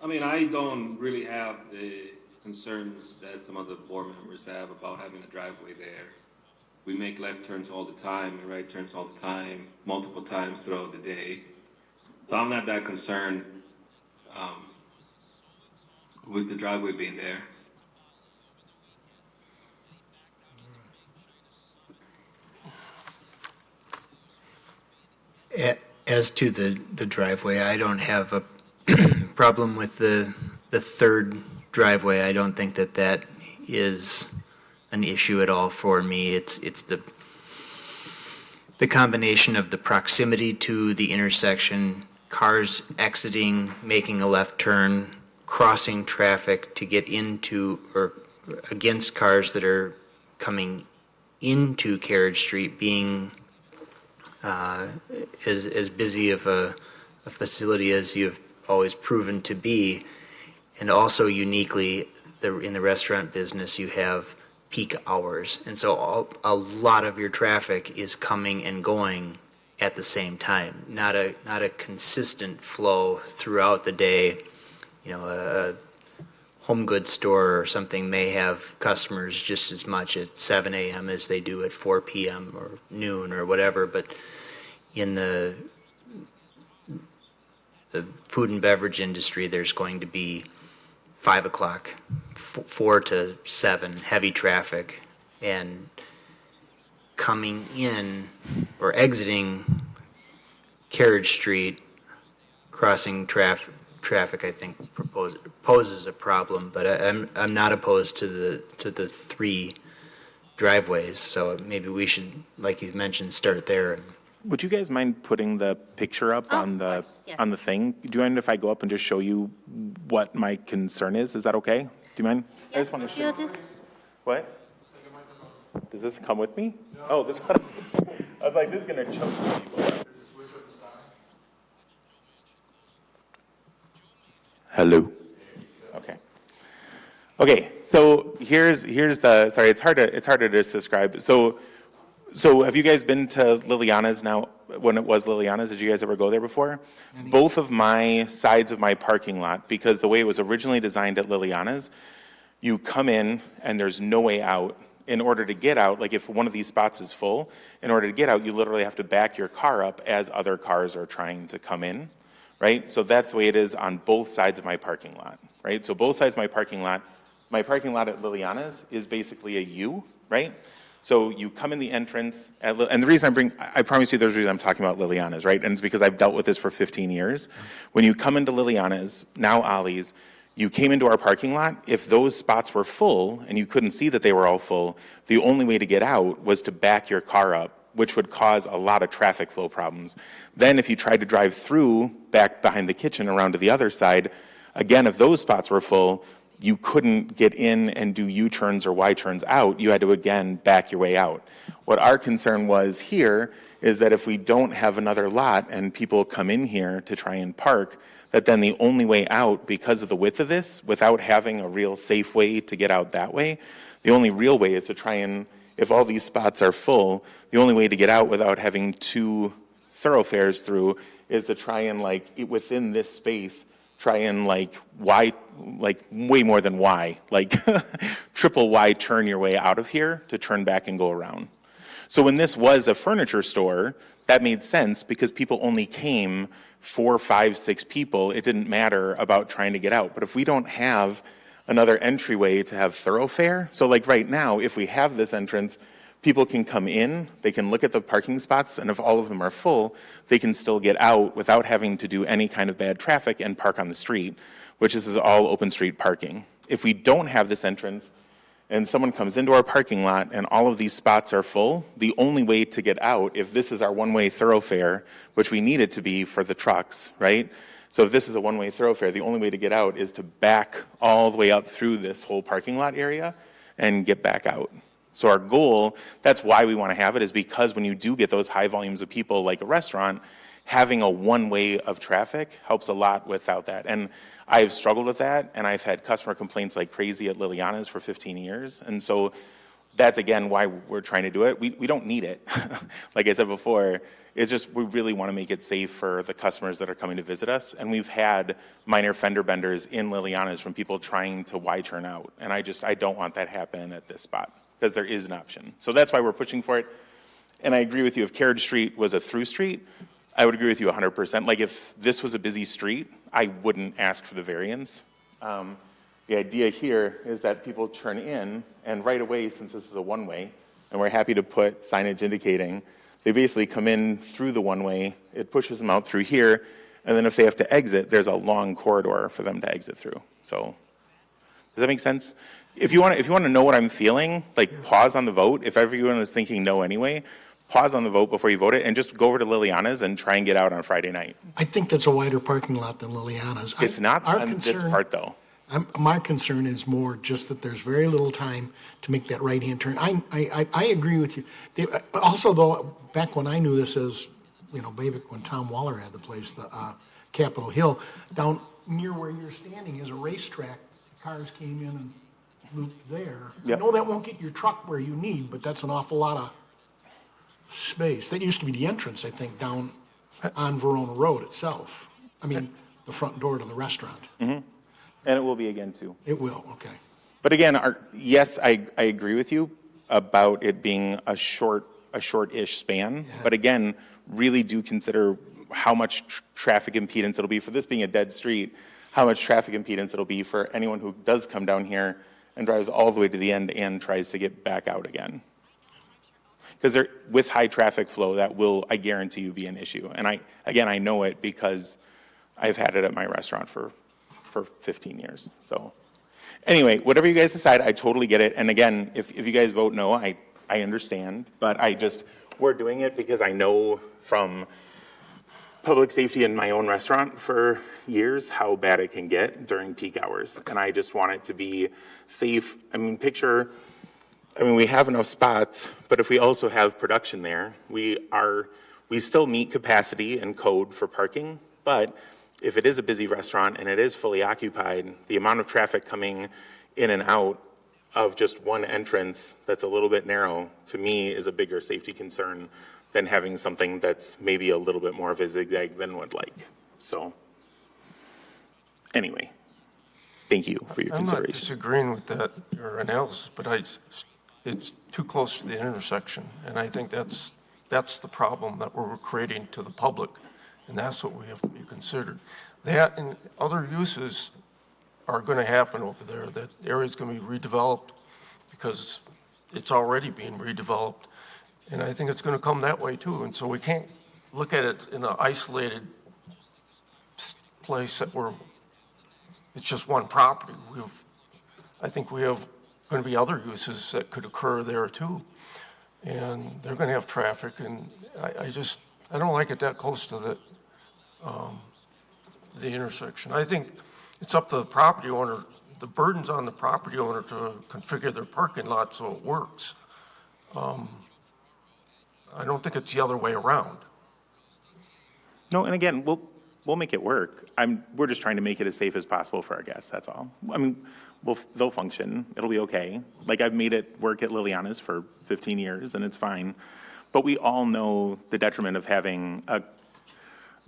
I mean, I don't really have the concerns that some other board members have about having a driveway there. We make left turns all the time and right turns all the time, multiple times throughout the day. So I'm not that concerned with the driveway being there. As to the driveway, I don't have a problem with the third driveway. I don't think that is an issue at all for me. It's the combination of the proximity to the intersection, cars exiting, making a left turn, crossing traffic to get into or against cars that are coming into Carriage Street, being as busy of a facility as you've always proven to be, and also uniquely in the restaurant business you have peak hours, and so a lot of your traffic is coming and going at the same time, not a consistent flow throughout the day. You know, a home goods store or something may have customers just as much at 7 a.m. as they do at 4 p.m. or noon or whatever, but in the food and beverage industry, there's going to be 5 o'clock, 4 to 7, heavy traffic, and coming in or exiting Carriage Street, crossing traffic, I think poses a problem. But I'm not opposed to the 3 driveways. So maybe we should, like you mentioned, start there. Would you guys mind putting the picture up on the on the thing? Do you mind if I go up and just show you what my concern is? Is that okay? Do you mind? I just want to show. What? Does this come with me? No. Oh, this one. I was like, this is going to choke people. Hello. Okay. Okay. So here's the. Sorry, it's harder to describe. So have you guys been to Liliana's now, when it was Liliana's? Did you guys ever go there before? Both of my sides of my parking lot, because the way it was originally designed at Liliana's, you come in and there's no way out. In order to get out, like if one of these spots is full, in order to get out, you literally have to back your car up as other cars are trying to come in, right? So that's the way it is on both sides of my parking lot, right? So both sides of my parking lot at Liliana's is basically a U, right? So you come in the entrance, and the reason I promise you there's a reason I'm talking about Liliana's, right? And it's because I've dealt with this for 15 years. When you come into Liliana's, now Ollie's, you came into our parking lot, if those spots were full and you couldn't see that they were all full, the only way to get out was to back your car up, which would cause a lot of traffic flow problems. Then if you tried to drive through back behind the kitchen around to the other side, again, if those spots were full, you couldn't get in and do U-turns or Y-turns out. You had to, again, back your way out. What our concern was here is that if we don't have another lot and people come in here to try and park, that then the only way out, because of the width of this, without having a real safe way to get out that way, the only real way is to try and, if all these spots are full, the only way to get out without having 2 thoroughfares through is to try and, within this space, try and way more than Y, triple Y turn your way out of here to turn back and go around. So when this was a furniture store, that made sense because people only came 4, 5, 6 people. It didn't matter about trying to get out. But if we don't have another entryway to have thoroughfare, so right now, if we have this entrance, people can come in, they can look at the parking spots, and if all of them are full, they can still get out without having to do any kind of bad traffic and park on the street, which is all open street parking. If we don't have this entrance and someone comes into our parking lot and all of these spots are full, the only way to get out, if this is our one-way thoroughfare, which we need it to be for the trucks, right? So if this is a one-way thoroughfare, the only way to get out is to back all the way up through this whole parking lot area and get back out. So our goal, that's why we want to have it, is because when you do get those high volumes of people like a restaurant, having a one way of traffic helps a lot without that. And I've struggled with that, and I've had customer complaints like crazy at Liliana's for 15 years. And so that's, again, why we're trying to do it. We don't need it. Like I said before, it's just we really want to make it safe for the customers that are coming to visit us. And we've had minor fender benders in Liliana's from people trying to Y-turn out. And I don't want that happen at this spot, because there is an option. So that's why we're pushing for it. And I agree with you, if Carriage Street was a through street, I would agree with you 100%. If this was a busy street, I wouldn't ask for the variance. The idea here is that people turn in, and right away, since this is a one-way, and we're happy to put signage indicating. They basically come in through the one-way, it pushes them out through here, and then if they have to exit, there's a long corridor for them to exit through. So, does that make sense? If you want to know what I'm feeling, like pause on the vote. If everyone is thinking no anyway, pause on the vote before you vote it, and just go over to Liliana's and try and get out on Friday night. I think that's a wider parking lot than Liliana's. It's not on this part, though. My concern is more just that there's very little time to make that right-hand turn. I agree with you. Also, though, back when I knew this as, maybe when Tom Waller had the place, the Capitol Hill, down near where you're standing is a racetrack. Cars came in and looped there. Yep. I know that won't get your truck where you need, but that's an awful lot of space. That used to be the entrance, I think, down on Verona Road itself. I mean, the front door to the restaurant. Mm-hmm. And it will be again, too. It will, okay. But again, yes, I agree with you about it being a short-ish span. Yeah. But again, really do consider how much traffic impedance it'll be for this being a dead street, how much traffic impedance it'll be for anyone who does come down here and drives all the way to the end and tries to get back out again. Because with high traffic flow, that will, I guarantee you, be an issue. And I know it because I've had it at my restaurant for 15 years. So anyway, whatever you guys decide, I totally get it. And again, if you guys vote no, I understand. But we're doing it because I know from public safety in my own restaurant for years how bad it can get during peak hours. And I just want it to be safe. We have enough spots, but if we also have production there, we still meet capacity and code for parking, but if it is a busy restaurant and it is fully occupied, the amount of traffic coming in and out of just one entrance that's a little bit narrow, to me, is a bigger safety concern than having something that's maybe a little bit more of a zigzag than would like. So, anyway, thank you for your consideration. I'm not disagreeing with that, your analysis, but it's too close to the intersection, and I think that's the problem that we're creating to the public. And that's what we have to be considered. That and other uses are going to happen over there. That area is going to be redeveloped because it's already being redeveloped. And I think it's going to come that way too. And so we can't look at it in an isolated place it's just one property. I think we have going to be other uses that could occur there too. And they're going to have traffic. And I don't like it that close to the intersection. I think it's up to the property owner. The burden's on the property owner to configure their parking lot so it works. I don't think it's the other way around. No, and again, we'll make it work. We're just trying to make it as safe as possible for our guests, that's all. They'll function. It'll be okay. Like, I've made it work at Liliana's for 15 years, and it's fine. But we all know the detriment of having a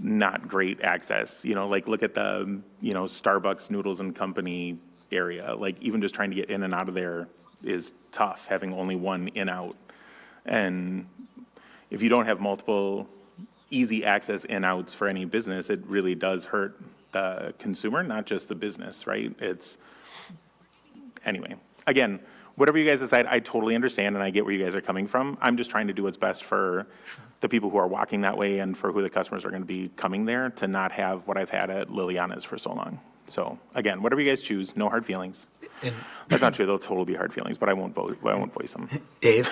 not great access. Look at the, Starbucks Noodles and Company area. Like, even just trying to get in and out of there is tough, having only one in-out. And if you don't have multiple easy access in-outs for any business, it really does hurt the consumer, not just the business, right? Anyway, again, whatever you guys decide, I totally understand and I get where you guys are coming from. I'm just trying to do what's best for the people who are walking that way and for who the customers are going to be coming there, to not have what I've had at Liliana's for so long. So again, whatever you guys choose, no hard feelings. That's not true. There'll totally be hard feelings, but I won't voice them. Dave,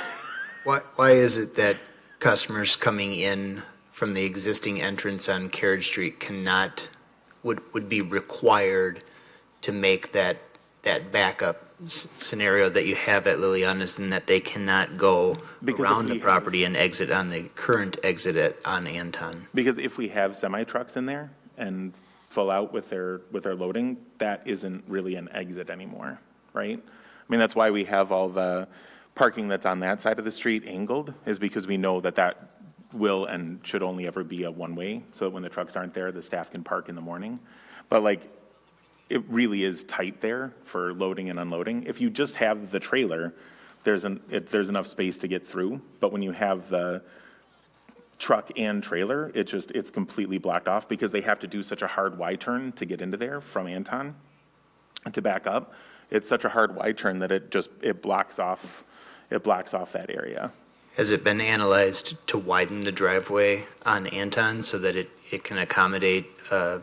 why is it that customers coming in from the existing entrance on Carriage Street would be required to make that backup scenario that you have at Liliana's, and that they cannot go around the property and exit on the current exit on Anton? Because if we have semi-trucks in there and full out with their loading, that isn't really an exit anymore, right? That's why we have all the parking that's on that side of the street angled, is because we know that will and should only ever be a one-way, so that when the trucks aren't there, the staff can park in the morning. But it really is tight there for loading and unloading. If you just have the trailer, there's enough space to get through. But when you have the truck and trailer, it's completely blocked off, because they have to do such a hard Y-turn to get into there from Anton to back up. It's such a hard Y-turn that it blocks off it blocks off that area. Has it been analyzed to widen the driveway on Anton so that it can accommodate a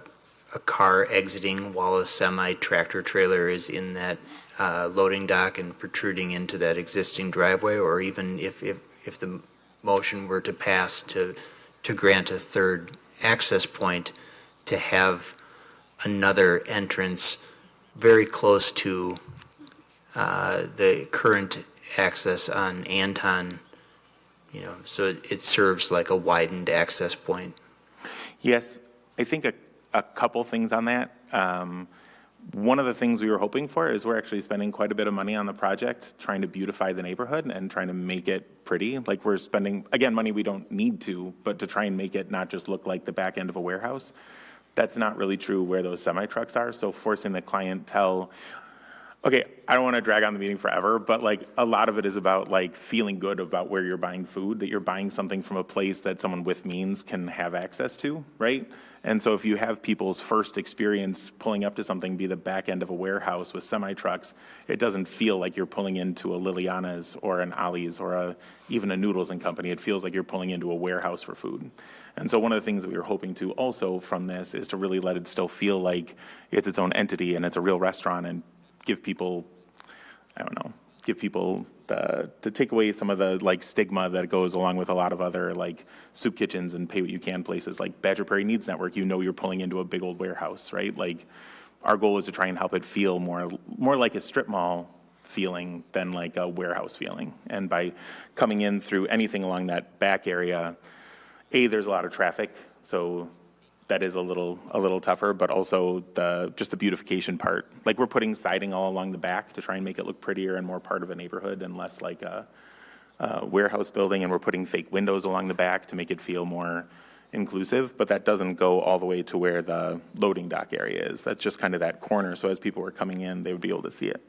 car exiting while a semi-tractor trailer is in that loading dock and protruding into that existing driveway? Or even if the motion were to pass to grant a third access point, to have another entrance very close to the current access on Anton, so it serves like a widened access point. Yes, I think a couple things on that. One of the things we were hoping for is we're actually spending quite a bit of money on the project, trying to beautify the neighborhood and trying to make it pretty. Like, we're spending, again, money we don't need to, but to try and make it not just look like the back end of a warehouse. That's not really true where those semi-trucks are. So forcing the clientele, okay, I don't want to drag on the meeting forever, but like a lot of it is about like feeling good about where you're buying food, that you're buying something from a place that someone with means can have access to, right? And so if you have people's first experience pulling up to something be the back end of a warehouse with semi-trucks, it doesn't feel like you're pulling into a Liliana's or an Ollie's or even a Noodles and Company. It feels like you're pulling into a warehouse for food. And so one of the things that we were hoping to also from this is to really let it still feel like it's its own entity and it's a real restaurant, and give people, to take away some of the like stigma that goes along with a lot of other like soup kitchens and pay what you can places like Badger Prairie Needs Network. You're pulling into a big old warehouse, right? Like, our goal is to try and help it feel more like a strip mall feeling than like a warehouse feeling. And by coming in through anything along that back area, there's a lot of traffic, so that is a little tougher, but also just the beautification part. Like, we're putting siding all along the back to try and make it look prettier and more part of a neighborhood and less like a warehouse building, and we're putting fake windows along the back to make it feel more inclusive, but that doesn't go all the way to where the loading dock area is. That's just kind of that corner, so as people were coming in, they would be able to see it.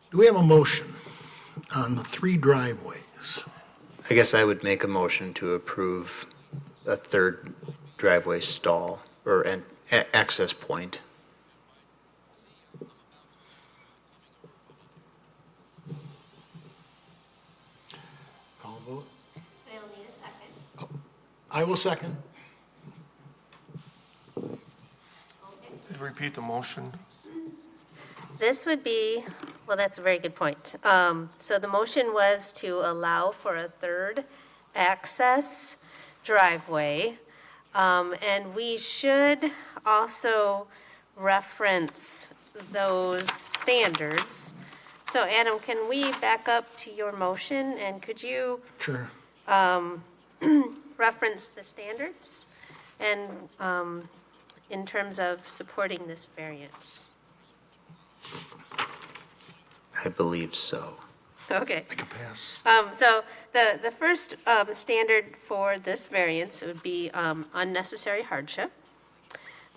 Do we have a motion on the 3 driveways? I guess I would make a motion to approve a third driveway stall or an access point. Call vote. I'll need a second. I will second. Repeat the motion. This would be, well, that's a very good point. So the motion was to allow for a third access driveway. And we should also reference those standards. So Adam, can we back up to your motion, and could you Sure. reference the standards and in terms of supporting this variance? I believe so. Okay. I can pass. So the first standard for this variance would be unnecessary hardship.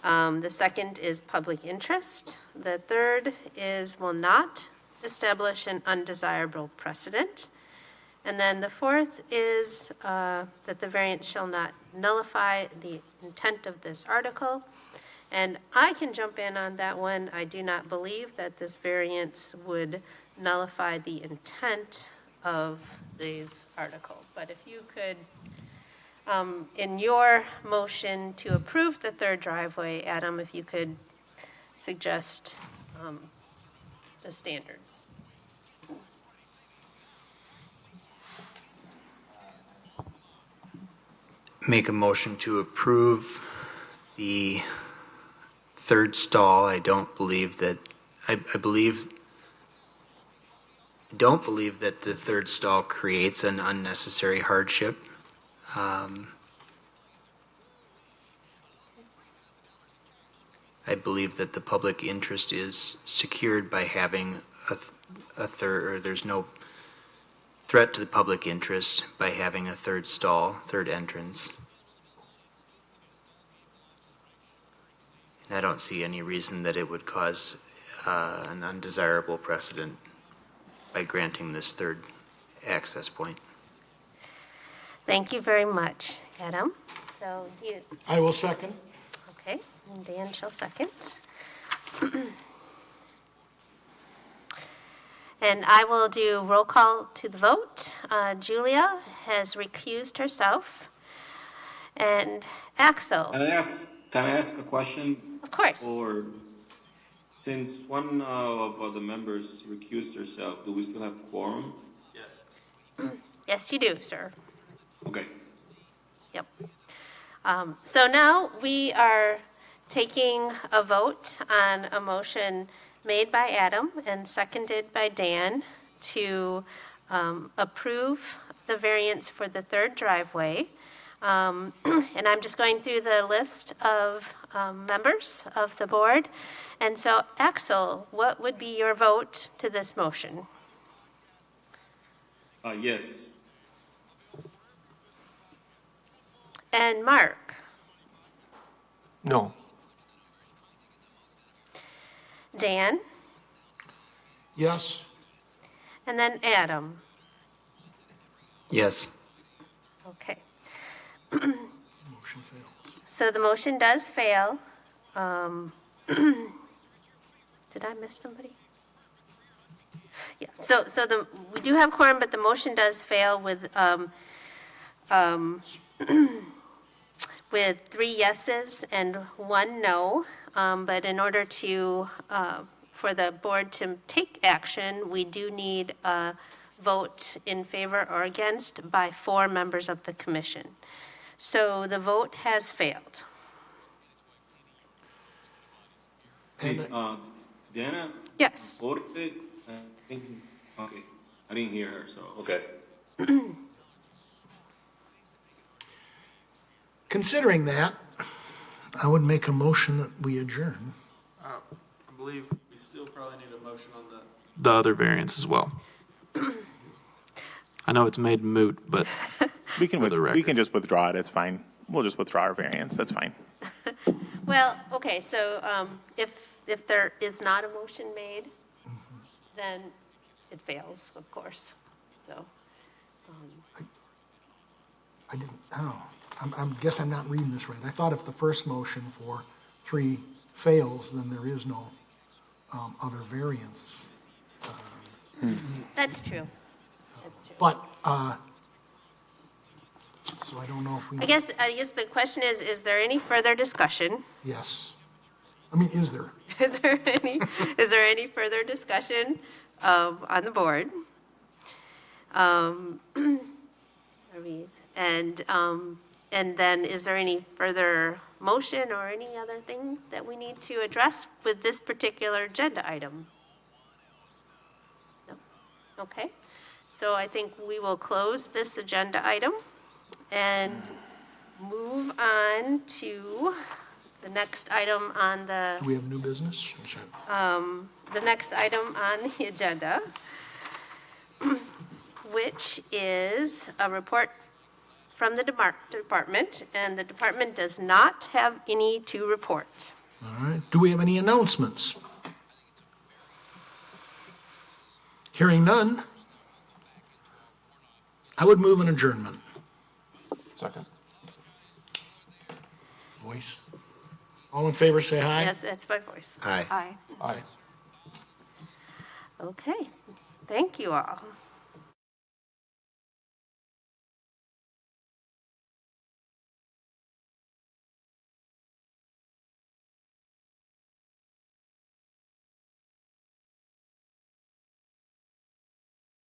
The second is public interest. The third is will not establish an undesirable precedent. And then the fourth is that the variance shall not nullify the intent of this article. And I can jump in on that one. I do not believe that this variance would nullify the intent of this article. But if you could, in your motion to approve the third driveway, Adam, if you could suggest the standards. Make a motion to approve the third stall. I don't believe that the third stall creates an unnecessary hardship. I believe that the public interest is secured by having a third, or there's no threat to the public interest by having a third stall, third entrance. And I don't see any reason that it would cause an undesirable precedent by granting this third access point. Thank you very much, Adam. So you, I will second. okay, And Dan shall second. And I will do roll call to the vote. Julia has recused herself. And Axel, Can I ask a question? of course. Or since one of the members recused herself, do we still have quorum? Yes, you do, sir. Okay. Yep. So now we are taking a vote on a motion made by Adam and seconded by Dan to approve the variance for the third driveway. And I'm just going through the list of members of the board. And so, Axel, what would be your vote to this motion? Yes. And Mark? No. Dan? Yes? And then Adam? Yes. Okay. Motion fails. So the motion does fail. Did I miss somebody? Yeah, so we do have quorum, but the motion does fail with with 3 yeses and 1 no. But in order to, for the board to take action, we do need a vote in favor or against by 4 members of the commission. So the vote has failed. Hey, Dana Yes. voted it? I think, okay. I didn't hear her, so, okay. Considering that, I would make a motion that we adjourn. I believe we still probably need a motion on the other variance as well. I know it's made moot, but We can, For the we record. can just withdraw it, it's fine. We'll just withdraw our variance, that's fine. Well, okay, so if there is not a motion made, then it fails, of course, so. I don't know. I guess I'm not reading this right. I thought if the first motion for 3 fails, then there is no other variance. That's true. That's true. But, so I don't know if we. I guess the question is there any further discussion? Yes. I mean, is there? Is there any further discussion on the board? And then is there any further motion or any other thing that we need to address with this particular agenda item? No? Okay. So I think we will close this agenda item and move on to the next item on the. Do we have new business? The next item on the agenda, which is a report from the department, and the department does not have any to report. All right. Do we have any announcements? Hearing none, I would move an adjournment. Second. Voice. All in favor, say aye. Yes, that's by voice. Aye. Aye. Aye. Okay, thank you all.